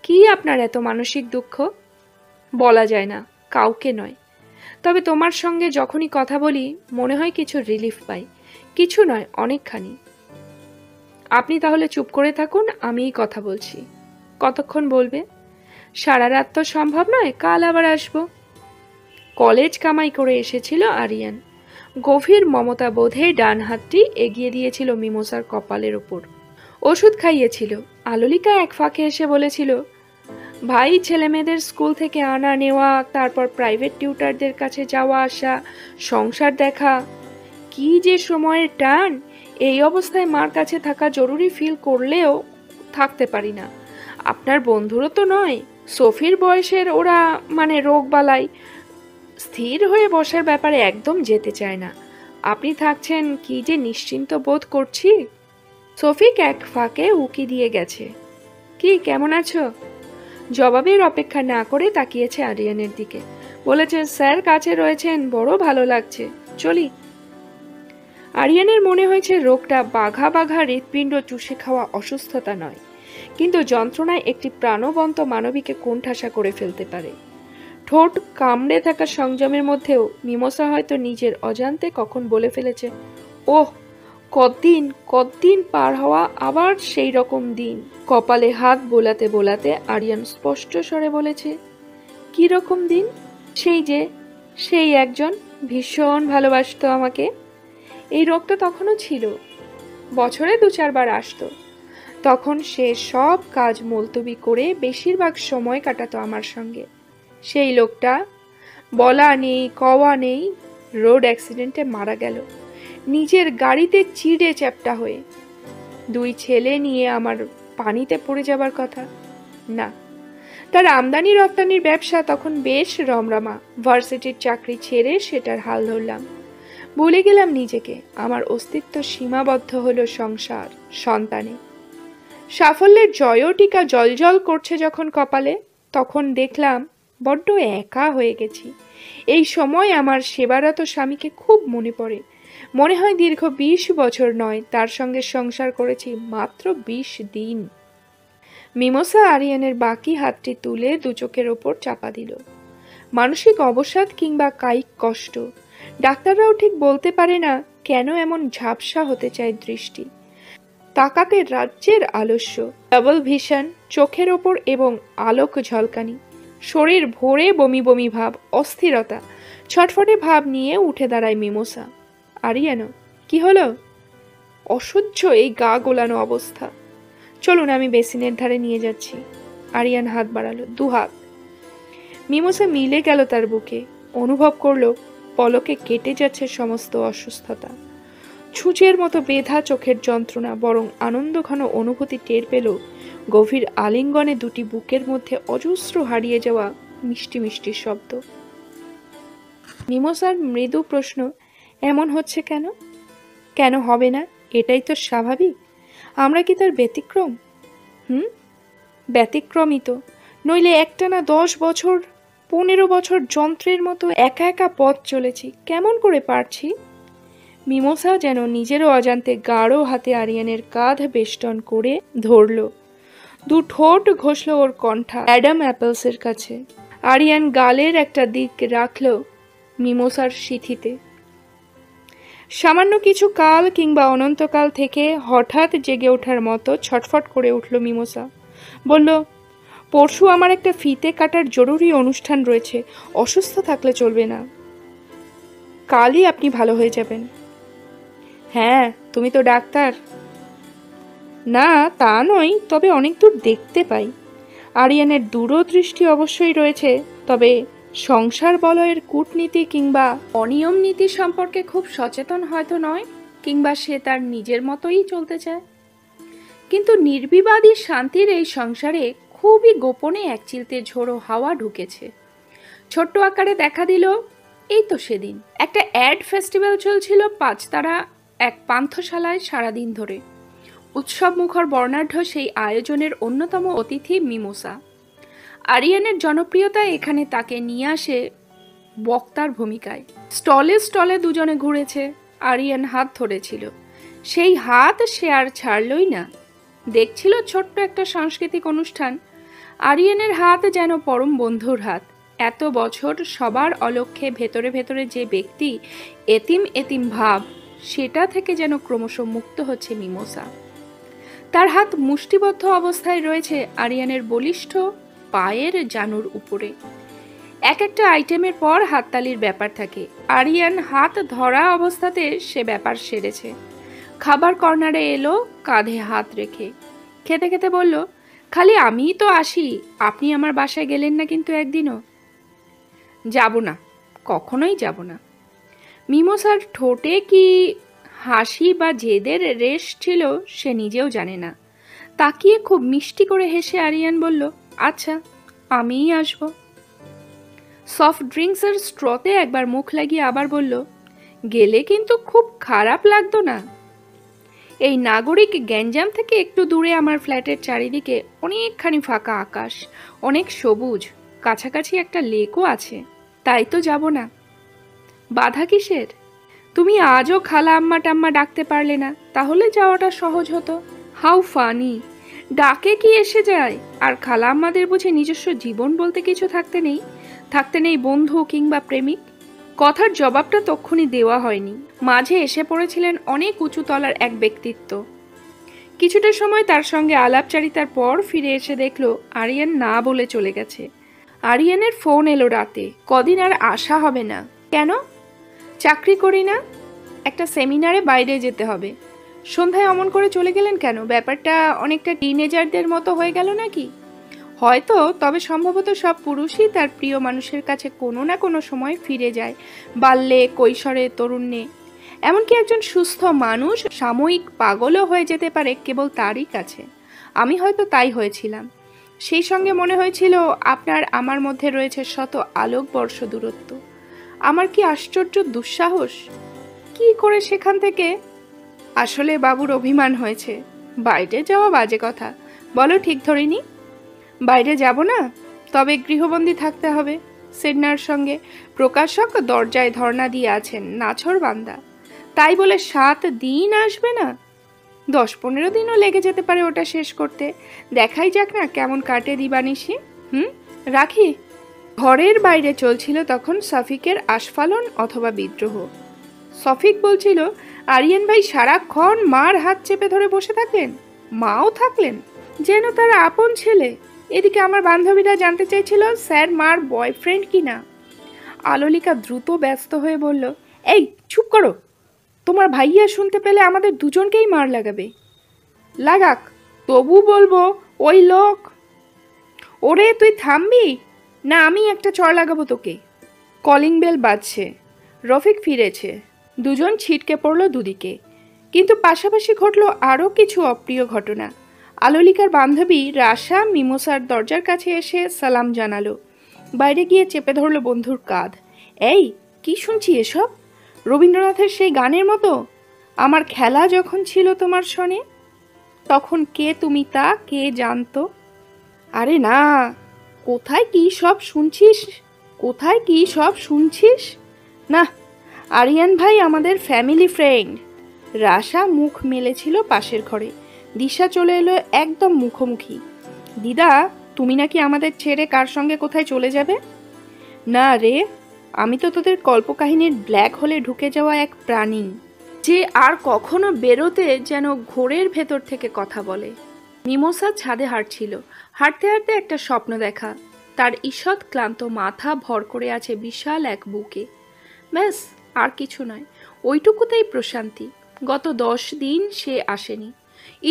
কি আপনার এত মানসিক দুঃখ? বলা যায় না, কাউকে নয়। তবে তোমার সঙ্গে যখনই কথা বলি মনে হয় কিছু রিলিফ পাই। কিছু নয়, অনেকখানি। আপনি তাহলে চুপ করে থাকুন, আমিই কথা বলছি। কতক্ষণ বলবে? সারা রাত তো সম্ভব নয়, কাল আবার আসবো। কলেজ কামাই করে এসেছিল আরিয়ান। গভীর মমতা বোধে ডান হাতটি এগিয়ে দিয়েছিল মিমোসার কপালের ওপর। ওষুধ খাইয়েছিল। আলোলিকা এক ফাঁকে এসে বলেছিল, ভাই ছেলেমেয়েদের স্কুল থেকে আনা নেওয়া, তারপর প্রাইভেট টিউটারদের কাছে যাওয়া আসা, সংসার দেখা, কি যে সময়ের টান! এই অবস্থায় মার কাছে থাকা জরুরি ফিল করলেও থাকতে পারি না। আপনার বন্ধুরও তো নয়, সোফির বয়সের ওরা, মানে রোগবালাই, স্থির হয়ে বসার ব্যাপারে একদম যেতে চায় না। আপনি থাকছেন, কি যে নিশ্চিন্ত বোধ করছি। সফিক এক ফাঁকে উকি দিয়ে গেছে। কি, কেমন আছো? জবাবের অপেক্ষা না করে তাকিয়েছে আরিয়ানের দিকে। বলেছে, স্যার কাছে রয়েছেন, বড় ভালো লাগছে, চলি। আরিয়ানের মনে হয়েছে রোগটা বাঘা বাঘা হৃৎপিণ্ড চুষে খাওয়া অসুস্থতা নয়, কিন্তু যন্ত্রণায় একটি প্রাণবন্ত মানবীকে কোণঠাসা করে ফেলতে পারে। ঠোঁট কামড়ে থাকা সংযমের মধ্যেও মিমোসা হয়তো নিজের অজান্তে কখন বলে ফেলেছে, ওহ, কতদিন কতদিন পার হওয়া, আবার সেই রকম দিন। কপালে হাত বোলাতে বোলাতে আরিয়ান স্পষ্ট স্বরে বলেছে, কি রকম দিন? সেই একজন ভীষণ ভালোবাসতো আমাকে। এই রোগটা তখনও ছিল, বছরে 2-4 বার আসতো। তখন সে সব কাজ মুলতবি করে বেশিরভাগ সময় কাটাতো আমার সঙ্গে। সেই লোকটা বলা নেই কওয়া নেই, রোড অ্যাক্সিডেন্টে মারা গেল, নিজের গাড়িতে চিড়ে চ্যাপ্টা হয়ে। 2 ছেলে নিয়ে আমার পানিতে পড়ে যাবার কথা না। তার আমদানি রপ্তানির ব্যবসা তখন বেশ রমরমা। ভার্সিটির চাকরি ছেড়ে সেটার হাল ধরলাম। ভুলে গেলাম নিজেকে। আমার অস্তিত্ব সীমাবদ্ধ হলো সংসার, সন্তানে। সাফল্যের জয়টিকা জলজল করছে যখন কপালে, তখন দেখলাম বড্ড একা হয়ে গেছি। এই সময় আমার সেবারত স্বামীকে খুব মনে পড়ে। মনে হয় দীর্ঘ 20 বছর নয়, তার সঙ্গে সংসার করেছি মাত্র 20 দিন। মিমোসা আরিয়ানের বাকি হাতটি তুলে 2 চোখের ওপর চাপা দিল। মানসিক অবসাদ কিংবা কায়িক কষ্ট, ডাক্তাররাও ঠিক বলতে পারে না কেন এমন ঝাপসা হতে চায় দৃষ্টি। তাকাতে রাজ্যের আলস্য, ডাবল ভিশন চোখের ওপর এবং আলোক ঝলকানি, শরীর ভরে বমি বমি ভাব, অস্থিরতা, ছটফটে ভাব নিয়ে উঠে দাঁড়ায় মিমোসা। আরিয়ানো, কি হলো? অসহ্য এই গা গোলানো অবস্থা। চলুন, আমি বেসিনের ধারে নিয়ে যাচ্ছি। আরিয়ান হাত বাড়ালো, 2 হাত। মিমোসা মিলে গেল তার বুকে, অনুভব করলো পলকে কেটে যাচ্ছে সমস্ত অসুস্থতা। ছুঁচের মতো বেধা চোখের যন্ত্রণা বরং আনন্দ ঘন অনুভূতি টের পেল গভীর আলিঙ্গনে 2টি বুকের মধ্যে অজস্র হারিয়ে যাওয়া মিষ্টি মিষ্টি শব্দ। মিমোসার মৃদু প্রশ্ন, এমন হচ্ছে কেন? কেন হবে না? এটাই তো স্বাভাবিক। আমরা কি তার ব্যতিক্রম? ব্যতিক্রমই তো, নইলে একটানা 10 বছর 15 বছর যন্ত্রের মতো একা একা পথ চলেছি, কেমন করে পারছি? মিমোসা যেন নিজেরও অজান্তে গাঢ় হাতে আরিয়ানের কাঁধ বেষ্টন করে ধরল। 2 ঠোঁট ঘষল ওর কণ্ঠা অ্যাডাম অ্যাপেলসের কাছে। আরিয়ান গালের একটা দিক রাখল মিমোসার সিথিতে। সামান্য কিছু কাল কিংবা অনন্তকাল থেকে হঠাৎ জেগে ওঠার মতো ছটফট করে উঠল মিমোসা। বলল, পরশু আমার একটা ফিতে কাটার জরুরি অনুষ্ঠান রয়েছে, অসুস্থ থাকলে চলবে না। কালই আপনি ভালো হয়ে যাবেন। হ্যাঁ, তুমি তো ডাক্তার। না, তা নয়, তবে অনেক দূর দেখতে পাই। আরিয়ানের দূরদৃষ্টি অবশ্যই রয়েছে, তবে সংসার বলয়ের কূটনীতি কিংবা অনিয়ম নীতি সম্পর্কে খুব সচেতন হয়তো নয়, কিংবা সে তার নিজের মতোই চলতে চায়। কিন্তু নির্বিবাদী শান্তির এই সংসারে খুবই গোপনে এক চিলতে ঝোড়ো হাওয়া ঢুকেছে। ছোট্ট আকারে দেখা দিল এই তো সেদিন। একটা অ্যাড ফেস্টিভ্যাল চলছিল 5 তারা এক পান্থশালায় সারাদিন ধরে। উৎসব মুখর বর্ণাঢ্য সেই আয়োজনের অন্যতম অতিথি মিমোসা। আরিয়ানের জনপ্রিয়তা এখানে তাকে নিয়ে আসে বক্তার ভূমিকায়। স্টলে স্টলে দুজনে ঘুরেছে, আরিয়ান হাত ধরেছিল, সেই হাত সে আর ছাড়লই না। দেখছিল ছোট্ট একটা সাংস্কৃতিক অনুষ্ঠান, আরিয়ানের হাত যেন পরম বন্ধুর হাত। এত বছর সবার অলক্ষ্যে ভেতরে ভেতরে যে ব্যক্তি এতিম এতিম ভাব, সেটা থেকে যেন ক্রমশ মুক্ত হচ্ছে মিমোসা। তার হাত মুষ্টিবদ্ধ অবস্থায় রয়েছে আরিয়ানের বলিষ্ঠ পায়ের জানুর উপরে। এক একটা আইটেমের পর হাততালির ব্যাপার থাকে, আরিয়ান হাত ধরা অবস্থাতে সে ব্যাপার সেরেছে। খাবার কর্নারে এলো কাঁধে হাত রেখে, খেতে খেতে বলল, খালি আমিই তো আসি, আপনি আমার বাসায় গেলেন না কিন্তু একদিনও। যাব না, কখনোই যাব না। মিমোসার ঠোঁটে কি হাসি বা জেদের রেশ ছিল সে নিজেও জানে না। তাকিয়ে খুব মিষ্টি করে হেসে আরিয়ান বলল, আচ্ছা আমিই আসব। সফট ড্রিঙ্কসের স্ট্রতে একবার মুখ লাগিয়ে আবার বলল, গেলে কিন্তু খুব খারাপ লাগতো না? এই নাগরিক গ্যাঞ্জাম থেকে একটু দূরে আমার ফ্ল্যাটের চারিদিকে অনেকখানি ফাঁকা আকাশ, অনেক সবুজ, কাছাকাছি একটা লেকও আছে, তাই তো যাব না। বাধা কিসের? তুমি আজও খালা আম্মা টাম্মা ডাকতে পারলে না, তাহলে যাওয়াটা সহজ হতো। How funny! ডাকে কি এসে যায়? আর খালা আম্মাদের বুঝে নিজস্ব জীবন বলতে কিছু থাকতে নেই বন্ধু কিংবা প্রেমিক? কথার জবাবটা তক্ষুনি দেওয়া হয়নি, মাঝে এসে পড়েছিলেন অনেক উঁচু তলার এক ব্যক্তিত্ব। কিছুটা সময় তার সঙ্গে আলাপচারিতার পর ফিরে এসে দেখল আরিয়ান না বলে চলে গেছে। আরিয়ানের ফোন এলো রাতে, কদিন আর আসা হবে না। কেন? চাকরি করি না, একটা সেমিনারে বাইরে যেতে হবে। সন্ধ্যায় অমন করে চলে গেলেন কেন? ব্যাপারটা অনেকটা টিনেজারদের মতো হয়ে গেল নাকি? হয়তো, তবে সম্ভবত সব পুরুষই তার প্রিয় মানুষের কাছে কোনো না কোনো সময় ফিরে যায়, বাল্যে, কৈশোরে, তরুণ্যে। এমনকি একজন সুস্থ মানুষ সাময়িক পাগলও হয়ে যেতে পারে কেবল তারই কাছে। আমি হয়তো তাই হয়েছিলাম। সেই সঙ্গে মনে হয়েছিল আপনার আমার মধ্যে রয়েছে শত আলোকবর্ষ দূরত্ব। আমার কি আশ্চর্য দুঃসাহস! কি করে সেখান থেকে? আসলে বাবুর অভিমান হয়েছে। বাইরে যাওয়া বাজে কথা, বলো ঠিক ধরিনি? বাইরে যাব না, তবে গৃহবন্দী থাকতে হবে সিডনার সঙ্গে। প্রকাশক দরজায় ধর্ণা দিয়ে আছেন, নাছর বান্দা। তাই বলে 7 দিন আসবে না, 10-15 দিনও লেগে যেতে পারে ওটা শেষ করতে। দেখাই যাক না কেমন কাটে দিবানিশি। রাখি। ঘরের বাইরে চলছিল তখন সফিকের আস্ফালন অথবা বিদ্রোহ। সফিক বলছিল, আরিয়ান ভাই সারাক্ষণ মার হাত চেপে ধরে বসে থাকলেন, মাও থাকলেন, যেন তার আপন ছেলে। এদিকে আমার বান্ধবীরা জানতে চাইছিল স্যার মার বয়ফ্রেন্ড কিনা। আলোলিকা দ্রুত ব্যস্ত হয়ে বলল, এই চুপ করো, তোমার ভাইয়া শুনতে পেলে আমাদের দুজনকেই মার লাগাবে। লাগাক, তবু বলবো ওই লোক। ওরে তুই থামবি না, আমি একটা চড় লাগাবো তোকে। কলিং বেল বাজছে, রফিক ফিরেছে। দুজন ছিটকে পড়ল দুদিকে, কিন্তু পাশাপাশি ঘটল আরও কিছু অপ্রিয় ঘটনা। আলোলিকার বান্ধবী রাশা মিমোসার দরজার কাছে এসে সালাম জানালো, বাইরে গিয়ে চেপে ধরল বন্ধুর কাঁধ। এই কি শুনছি এসব? রবীন্দ্রনাথের সেই গানের মতো, আমার খেলা যখন ছিল তোমার সনে, তখন কে তুমি তা কে জানতো। আরে না, কোথায় কি সব শুনছিস? না, আরিয়ান ভাই আমাদের ফ্যামিলি ফ্রেন্ড। রাশা মুখ মেলেছিল পাশের ঘরে, দিশা চলে এলো একদম মুখোমুখি। দিদা, তুমি নাকি আমাদের ছেড়ে কার সঙ্গে কোথায় চলে যাবে? না রে, আমি তো তোদের কল্পকাহিনীর ব্ল্যাক হোলে ঢুকে যাওয়া এক প্রাণী, যে আর কখনো বেরোতে যেন ঘোরের ভেতর থেকে কথা বলে। মিমোসা ছাদে হাঁটছিল, হাঁটতে হাঁটতে একটা স্বপ্ন দেখা। তার ঈষৎ ক্লান্ত মাথা ভর করে আছে বিশাল এক বুকে। ব্যাস, আর কিছু নয়, ওইটুকুতেই প্রশান্তি। গত 10 দিন সে আসেনি।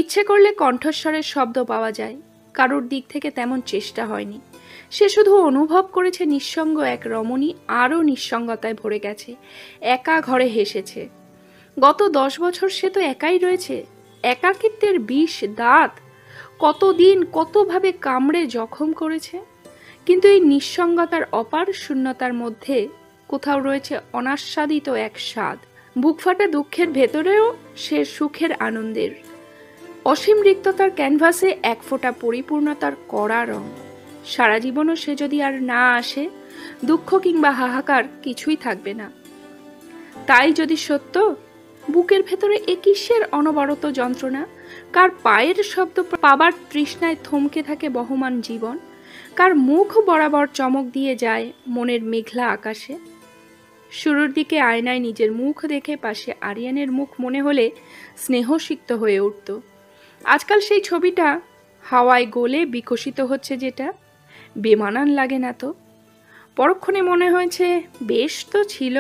ইচ্ছে করলে কণ্ঠস্বরের শব্দ পাওয়া যায়, কারোর দিক থেকে তেমন চেষ্টা হয়নি। সে শুধু অনুভব করেছে নিঃসঙ্গ এক রমণী আরও নিঃসঙ্গতায় ভরে গেছে, একা ঘরে হেসেছে। গত 10 বছর সে তো একাই রয়েছে। একাকিত্বের বিষ দাঁত কতদিন কতভাবে কামড়ে জখম করেছে। কিন্তু এই নিঃসঙ্গতার অপার শূন্যতার মধ্যে কোথাও রয়েছে অনাস্বাদিত এক স্বাদ। বুকফাটা দুঃখের ভেতরেও সে সুখের আনন্দের। অসীম রিক্ততার ক্যানভাসে এক ফোঁটা পরিপূর্ণতার কড়া রং। সারা জীবনও সে যদি আর না আসে, দুঃখ কিংবা হাহাকার কিছুই থাকবে না। তাই যদি সত্য, বুকের ভেতরে এ কিসের অনবরত যন্ত্রণা? কার পায়ের শব্দ পাবার তৃষ্ণায় থমকে থাকে বহমান জীবন? কার মুখ বরাবর চমক দিয়ে যায় মনের মেঘলা আকাশে? শুরুর দিকে আয়নায় নিজের মুখ দেখে পাশে আরিয়ানের মুখ মনে হলে স্নেহসিক্ত হয়ে উঠত। আজকাল সেই ছবিটা হাওয়ায় গলে বিকশিত হচ্ছে, যেটা বেমানান লাগে না তো। পরক্ষণে মনে হয়েছে বেশ তো ছিল,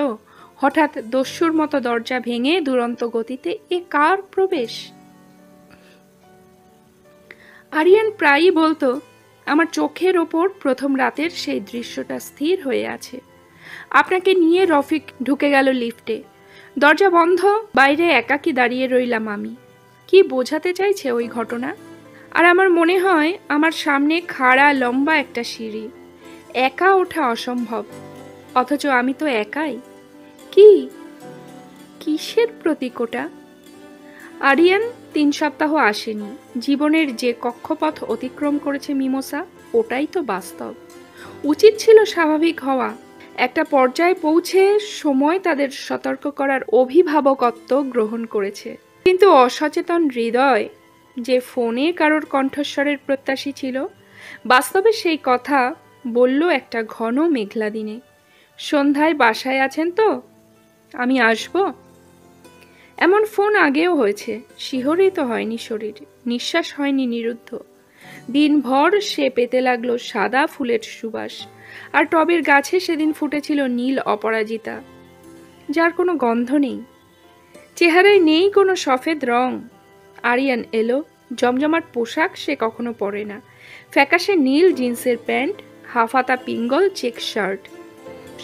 হঠাৎ দস্যুর মতো দরজা ভেঙে দুরন্ত গতিতে এ কার প্রবেশ? আরিয়ান প্রায়ই বলতো, আমার চোখের ওপর প্রথম রাতের সেই দৃশ্যটা স্থির হয়ে আছে। আপনাকে নিয়ে রফিক ঢুকে গেল লিফটে, দরজা বন্ধ, বাইরে একাকী দাঁড়িয়ে রইলাম আমি। কি বোঝাতে চাইছে ওই ঘটনা? আর আমার মনে হয় আমার সামনে খাড়া লম্বা একটা সিঁড়ি, একা ওঠা অসম্ভব, অথচ আমি তো একাই। কি কিসের প্রতীক ওটা? আরিয়ান 3 সপ্তাহ আসেনি। জীবনের যে কক্ষপথ অতিক্রম করেছে মিমোসা, ওটাই তো বাস্তব। উচিত ছিল স্বাভাবিক হওয়া। একটা পর্যায়ে পৌঁছে সময় তাদের সতর্ক করার অভিভাবকত্ব গ্রহণ করেছে। কিন্তু অসচেতন হৃদয় যে ফোনে কারোর কণ্ঠস্বরের প্রত্যাশী ছিল, বাস্তবে সেই কথা বলল একটা ঘন মেঘলা দিনে, সন্ধ্যায় বাসায় আছেন তো, আমি আসবো। এমন ফোন আগেও হয়েছে, শিহরিত হয়নি শরীর, নিঃশ্বাস হয়নি নিরুদ্ধ। দিনভর সে পেতে লাগলো সাদা ফুলের সুবাস, আর টবের গাছে সেদিন ফুটেছিল নীল অপরাজিতা, যার কোনো গন্ধ নেই, চেহারায় নেই কোনো সফেদ রং। আরিয়ান এলো, জমজমাট পোশাক সে কখনো পরে না, ফ্যাকাশে নীল জিন্সের প্যান্ট, হাফাতা পিঙ্গল চেক শার্ট।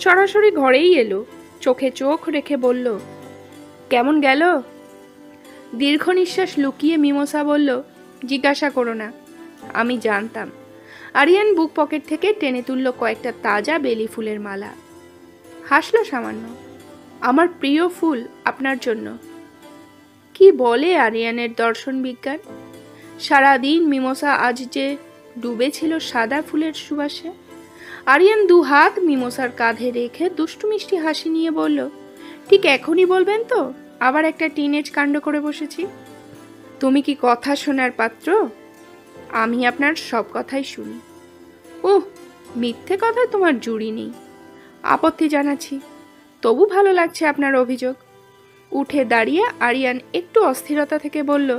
সরাসরি ঘরেই এলো, চোখে চোখ রেখে বলল, কেমন গেল? দীর্ঘ নিঃশ্বাস লুকিয়ে মিমোসা বলল, জিজ্ঞাসা করো না, আমি জানতাম। আরিয়ান বুক পকেট থেকে টেনে তুলল কয়েকটা তাজা বেলি ফুলের মালা, হাসল সামান্য। আমার প্রিয় ফুল আপনার জন্য। কি বলে আরিয়ানের দর্শন বিজ্ঞান? সারাদিন মিমোসা আজ যে ডুবেছিল সাদা ফুলের সুবাসে। আরিয়ান 2 হাত মিমোসার কাঁধে রেখে দুষ্টু মিষ্টি হাসি নিয়ে বলল, ঠিক এখনই বলবেন তো আবার একটা টিনেজ কাণ্ড করে বসেছি? তুমি কি কথা শোনার পাত্র? আমি আপনার সব কথাই শুনি। ওহ, মিথ্যে কথায় তোমার জুড়ি নেই, আপত্তি জানাচ্ছি। তবু ভালো লাগছে আপনার অভিযোগ। উঠে দাঁড়িয়ে আরিয়ান একটু অস্থিরতা থেকে বলল,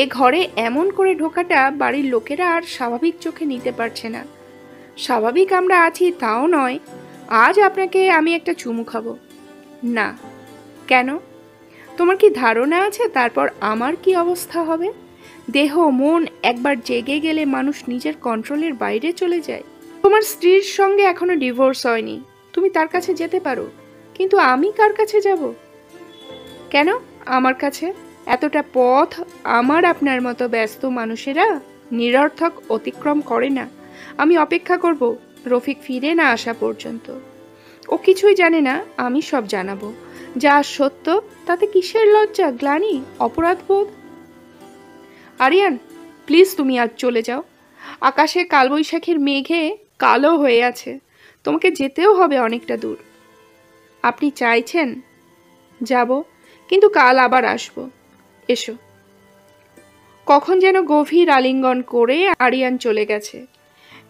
এ ঘরে এমন করে ঢোকাটা বাড়ির লোকেরা আর স্বাভাবিক চোখে নিতে পারছে না। স্বাভাবিক আমরা আছি তাও নয়, আজ আপনাকে আমি একটা চুমু খাবো। না। কেন? তোমার কি ধারণা আছে তারপর আমার কি অবস্থা হবে? দেহ মন একবার জেগে গেলে মানুষ নিজের কন্ট্রোলের বাইরে চলে যায়। তোমার স্ত্রীর সঙ্গে এখনো ডিভোর্স হয়নি, তুমি তার কাছে যেতে পারো, কিন্তু আমি কার কাছে যাব? কেন আমার কাছে? এতটা পথ আমার আপনার মতো ব্যস্ত মানুষেরা নিরর্থক অতিক্রম করে না। আমি অপেক্ষা করব রফিক ফিরে না আসা পর্যন্ত। ও কিছুই জানে না, আমি সব জানাবো। যা সত্য তাতে কিসের লজ্জা, গ্লানি, অপরাধবোধ? আরিয়ান, প্লিজ তুমি আজ চলে যাও। আকাশে কালবৈশাখীর মেঘে কালো হয়ে আছে, তোমাকে যেতেও হবে অনেকটা দূর। আপনি চাইছেন? যাব, কিন্তু কাল আবার আসবো। এসো। কখন যেন গভীর আলিঙ্গন করে আরিয়ান চলে গেছে।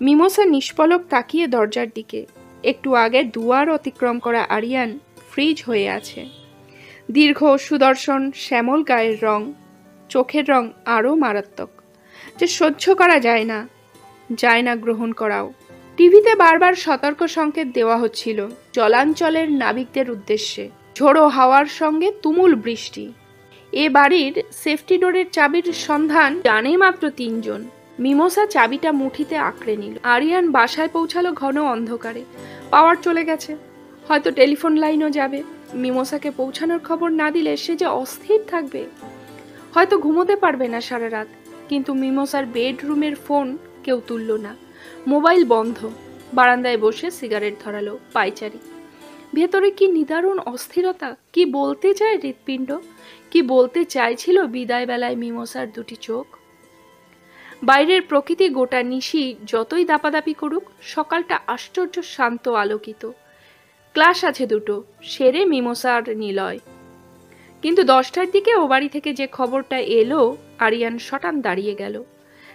মিমোসা নিষ্পলক তাকিয়ে দরজার দিকে। একটু আগে দুয়ার অতিক্রম করা আরিয়ান ফ্রিজ হয়ে আছে। দীর্ঘ সুদর্শন শ্যামল গায়ের রং, চোখের রং আরও মারাত্মক, যে সহ্য করা যায় না গ্রহণ করাও। টিভিতে বারবার সতর্ক সংকেত দেওয়া হচ্ছিল জলাঞ্চলের নাবিকদের উদ্দেশ্যে। ঝোড়ো হাওয়ার সঙ্গে তুমুল বৃষ্টি। এ বাড়ির সেফটি ডোরের চাবির সন্ধান জানে মাত্র 3 জন। মিমোসা চাবিটা মুঠিতে আঁকড়ে নিল। আরিয়ান বাসায় পৌঁছালো ঘন অন্ধকারে। পাওয়ার চলে গেছে, হয়তো টেলিফোন লাইনও যাবে। মিমোসাকে পৌঁছানোর খবর না দিলে সে যে অস্থির থাকবে, হয়তো ঘুমোতে পারবে না সারা রাত। কিন্তু মিমোসার বেডরুমের ফোন কেউ তুলল না, মোবাইল বন্ধ। বারান্দায় বসে সিগারেট ধরালো পায়চারি। ভেতরে কি নিদারুণ অস্থিরতা! কি বলতে চায় হৃৎপিণ্ড, কি বলতে চাইছিল বিদায় বেলায় মিমোসার 2টি চোখ! বাইরের প্রকৃতি গোটা নিশি যতই দাপাদাপি করুক, সকালটা আশ্চর্য শান্ত আলোকিত। ক্লাস আছে দুটো, সেরে মিমোসা আর নিলয়। কিন্তু 10টার দিকে ও বাড়ি থেকে যে খবরটা এলো, আরিয়ান শটান দাঁড়িয়ে গেল।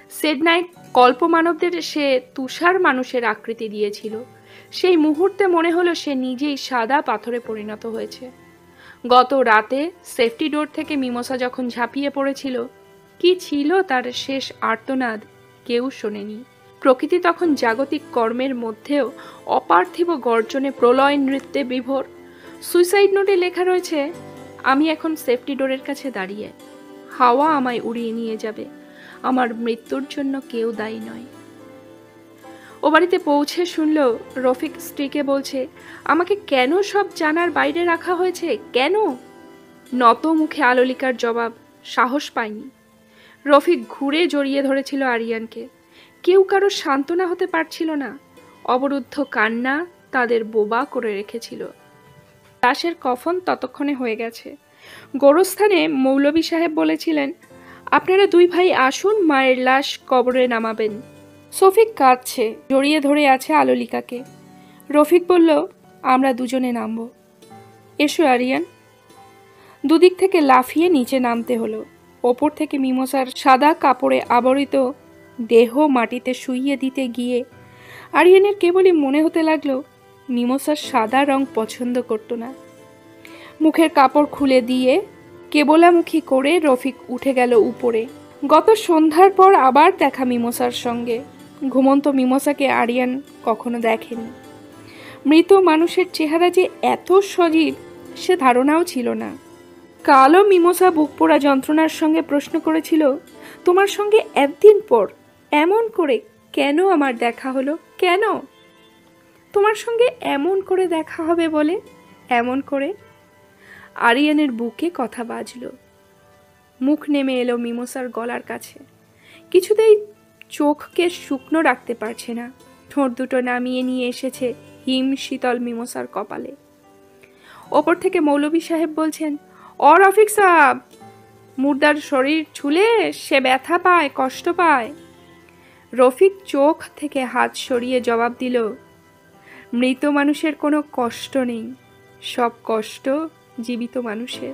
সেডনায় কল্পমানবদের সে তুষার মানুষের আকৃতি দিয়েছিল। সেই মুহূর্তে মনে হলো সে নিজেই সাদা পাথরে পরিণত হয়েছে। গত রাতে সেফটি ডোর থেকে মিমোসা যখন ঝাঁপিয়ে পড়েছিল, কি ছিল তার শেষ আর্তনাদ কেউ শোনেনি। প্রকৃতি তখন জাগতিক কর্মের মধ্যেও অপার্থিব গর্জনে প্রলয় নৃত্যে বিভোর। সুইসাইড নোটে লেখা রয়েছে, আমি এখন সেফটি ডোরের কাছে দাঁড়িয়ে, হাওয়া আমায় উড়িয়ে নিয়ে যাবে, আমার মৃত্যুর জন্য কেউ দায়ী নয়। ও বাড়িতে পৌঁছে শুনল রফিক স্ত্রীকে বলছে, আমাকে কেন সব জানার বাইরে রাখা হয়েছে, কেন? নত মুখে আলোলিকার জবাব, সাহস পায়নি। রফিক ঘুরে জড়িয়ে ধরেছিল আরিয়ানকে। কেউ কারো সান্ত্বনা হতে পারছিল না। অবরুদ্ধ কান্না তাদের বোবা করে রেখেছিল। লাশের কফন ততক্ষণে হয়ে গেছে। গোরস্থানে মৌলভী সাহেব বলেছিলেন, আপনারা দুই ভাই আসুন, মায়ের লাশ কবরে নামাবেন। শফিক কাঁদছে, জড়িয়ে ধরে আছে আলোলিকাকে। রফিক বলল, আমরা দুজনে নামব। এসো আরিয়ান। দুদিক থেকে লাফিয়ে নিচে নামতে হলো। ওপর থেকে মিমোসার সাদা কাপড়ে আবরিত দেহ মাটিতে শুইয়ে দিতে গিয়ে আরিয়ানের কেবলই মনে হতে লাগলো মিমোসার সাদা রং পছন্দ করত না। মুখের কাপড় খুলে দিয়ে কেবলামুখী করে রফিক উঠে গেল উপরে। গত সন্ধ্যার পর আবার দেখা মিমোসার সঙ্গে। ঘুমন্ত মিমোসাকে আরিয়ান কখনো দেখেনি। মৃত মানুষের চেহারা যে এত সজীব সে ধারণাও ছিল না। কালও মিমোসা বুক পোড়া যন্ত্রণার সঙ্গে প্রশ্ন করেছিল, তোমার সঙ্গে একদিন পর এমন করে কেন আমার দেখা হলো, কেন? তোমার সঙ্গে এমন করে দেখা হবে বলে, এমন করে। আরিয়ানের বুকে কথা বাজল। মুখ নেমে এলো মিমোসার গলার কাছে। কিছুতেই চোখকে শুকনো রাখতে পারছে না। ঠোঁট দুটো নামিয়ে নিয়ে এসেছে হিম শীতল মিমোসার কপালে। ওপর থেকে মৌলভী সাহেব বলছেন, ও রফিক সাহেব, মুর্দার শরীর ছুলে সে ব্যথা পায়, কষ্ট পায়। রফিক চোখ থেকে হাত সরিয়ে জবাব দিল, মৃত মানুষের কোনো কষ্ট নেই, সব কষ্ট জীবিত মানুষের।